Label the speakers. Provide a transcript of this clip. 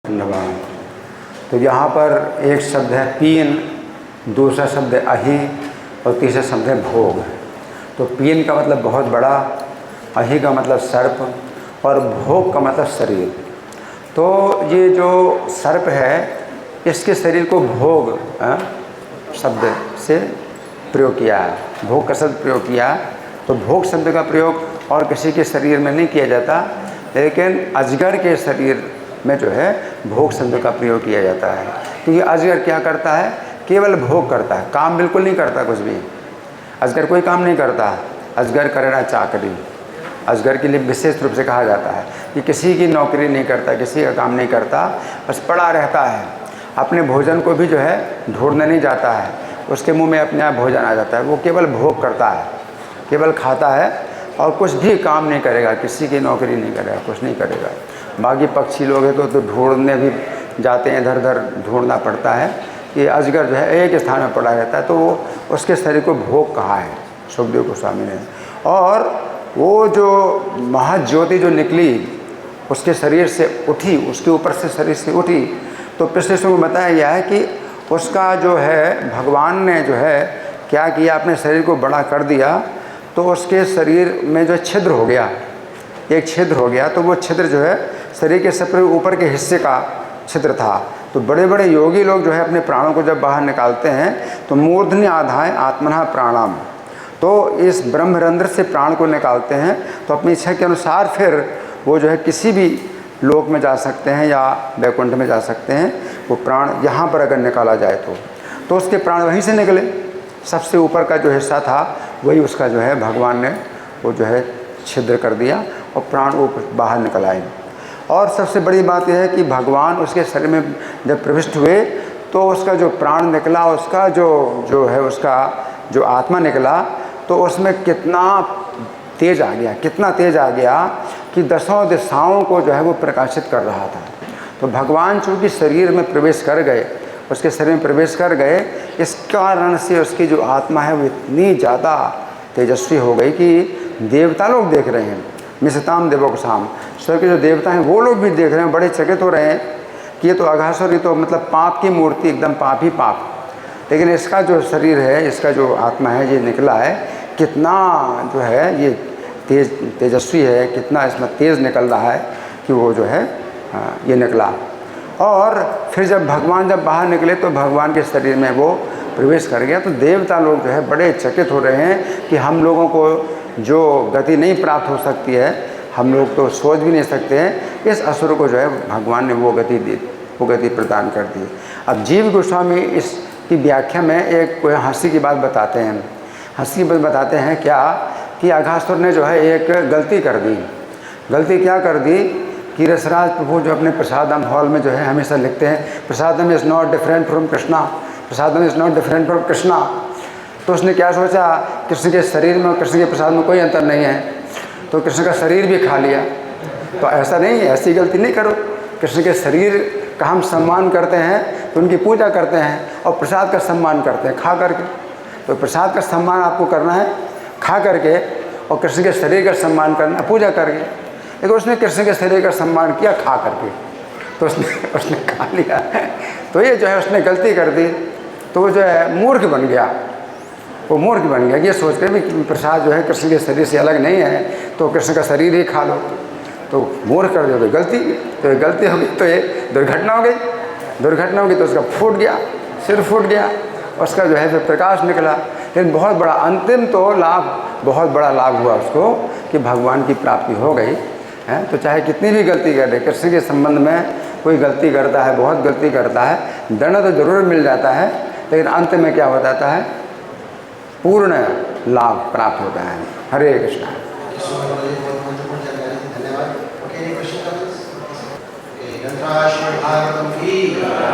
Speaker 1: धन्यवाद। तो यहाँ पर एक शब्द है पीन, दूसरा शब्द है अहि और तीसरा शब्द है भोग। तो पीन का मतलब बहुत बड़ा, अहि का मतलब सर्प और भोग का मतलब शरीर। तो ये जो सर्प है इसके शरीर को भोग शब्द से प्रयोग किया है, भोग का शब्द प्रयोग किया है। तो भोग शब्द का प्रयोग और किसी के शरीर में नहीं किया जाता, लेकिन अजगर के शरीर में जो है भोग शब्द का प्रयोग किया जाता है। क्योंकि अजगर क्या करता है, केवल भोग करता है, काम बिल्कुल नहीं करता कुछ भी। अजगर कोई काम नहीं करता, अजगर करना चाकरी। अजगर के लिए विशेष रूप से कहा जाता है कि किसी की नौकरी नहीं करता, किसी का काम नहीं करता, बस पड़ा रहता है। अपने भोजन को भी जो है ढूंढने नहीं जाता है, उसके मुंह में अपने आप भोजन आ जाता है। वो केवल भोग करता है, केवल खाता है और कुछ भी काम नहीं करेगा, किसी की नौकरी नहीं करेगा, कुछ नहीं करेगा। बाकी पक्षी लोग हैं तो ढूंढने भी जाते हैं, इधर उधर ढूंढना पड़ता है। कि अजगर जो है एक स्थान में पड़ा रहता है, तो उसके शरीर को भोग कहा है सुखदेव गोस्वामी ने। और वो जो महाज्योति जो निकली उसके शरीर से उठी, उसके ऊपर से शरीर से उठी, तो पिछले श्लोक में बताया गया है कि उसका जो है भगवान ने जो है क्या किया, अपने शरीर को बड़ा कर दिया। तो उसके शरीर में जो छिद्र हो गया, एक छिद्र हो गया, तो वो छिद्र जो है शरीर के सबसे ऊपर के हिस्से का छिद्र था। तो बड़े बड़े योगी लोग जो है अपने प्राणों को जब बाहर निकालते हैं तो मूर्धन्य आधाय आत्मना प्राणाम, तो इस ब्रह्मरंध्र से प्राण को निकालते हैं। तो अपनी इच्छा के अनुसार फिर वो जो है किसी भी लोक में जा सकते हैं या वैकुंठ में जा सकते हैं। वो प्राण यहाँ पर अगर निकाला जाए तो उसके प्राण वहीं से निकले। सबसे ऊपर का जो हिस्सा था वही उसका जो है भगवान ने वो जो है छिद्र कर दिया और प्राण वो बाहर निकल आए। और सबसे बड़ी बात यह है कि भगवान उसके शरीर में जब प्रविष्ट हुए तो उसका जो प्राण निकला, उसका जो है उसका जो आत्मा निकला, तो उसमें कितना तेज आ गया, कितना तेज आ गया कि दसों दिशाओं को जो है वो प्रकाशित कर रहा था। तो भगवान चूँकि शरीर में प्रवेश कर गए, उसके शरीर में प्रवेश कर गए, इस कारण से उसकी जो आत्मा है वो इतनी ज़्यादा तेजस्वी हो गई कि देवता लोग देख रहे हैं। मिसताम देवोकसाम, स्वर्ग के जो देवता हैं वो लोग भी देख रहे हैं, बड़े चकित हो रहे हैं कि ये तो अघासुर, ये तो मतलब पाप की मूर्ति, एकदम पाप ही पाप। लेकिन इसका जो शरीर है, इसका जो आत्मा है ये निकला है, कितना जो है ये तेजस्वी है, कितना इसमें तेज़ निकल रहा है कि वो जो है ये निकला। और फिर जब भगवान जब बाहर निकले तो भगवान के शरीर में वो प्रवेश कर गया। तो देवता लोग जो है बड़े चकित हो रहे हैं कि हम लोगों को जो गति नहीं प्राप्त हो सकती है, हम लोग तो सोच भी नहीं सकते हैं, इस असुर को जो है भगवान ने वो गति दी, वो गति प्रदान कर दी। अब जीव गोस्वामी इसकी व्याख्या में एक कोई हंसी की बात बताते हैं। हंसी की बात बताते हैं क्या कि अघासुर ने जो है एक गलती कर दी। गलती क्या कर दी कि रसराज प्रभु जो अपने प्रसादम हॉल में जो है हमेशा लिखते हैं, prasadam is not different from Krishna, prasadam is not different from Krishna. तो उसने क्या सोचा, कृष्ण के शरीर में और कृष्ण के प्रसाद में कोई अंतर नहीं है, तो कृष्ण का शरीर भी खा लिया। तो ऐसा नहीं है, ऐसी गलती नहीं करो। कृष्ण के शरीर का हम सम्मान करते हैं तो उनकी पूजा करते हैं, और प्रसाद का सम्मान करते हैं खा करके। तो प्रसाद का सम्मान आपको करना है खा करके, और कृष्ण के शरीर का सम्मान करना है पूजा करके। लेकिन उसने कृष्ण के शरीर का सम्मान किया खा करके, तो उसने खा लिया। तो ये जो है उसने गलती कर दी, तो वो जो है मूर्ख बन गया। वो मूर्ख बन गया, ये सोच कर भी प्रसाद जो है कृष्ण के शरीर से अलग नहीं है, तो कृष्ण का शरीर ही खा लो। तो मूर्ख कर दो, तो गलती हो गई, तो ये दुर्घटना हो गई। दुर्घटना हो गई तो उसका फूट गया, सिर फूट गया, उसका जो है फिर प्रकाश निकला। लेकिन बहुत बड़ा अंतिम तो लाभ, बहुत बड़ा लाभ हुआ उसको कि भगवान की प्राप्ति हो गई है। तो चाहे कितनी भी गलती कर दे, कृष्ण के संबंध में कोई गलती करता है, बहुत गलती करता है, दंड तो जरूर मिल जाता है, लेकिन अंत में क्या हो जाता है, पूर्ण लाभ प्राप्त होता है। हरे कृष्णा।
Speaker 2: धन्यवाद।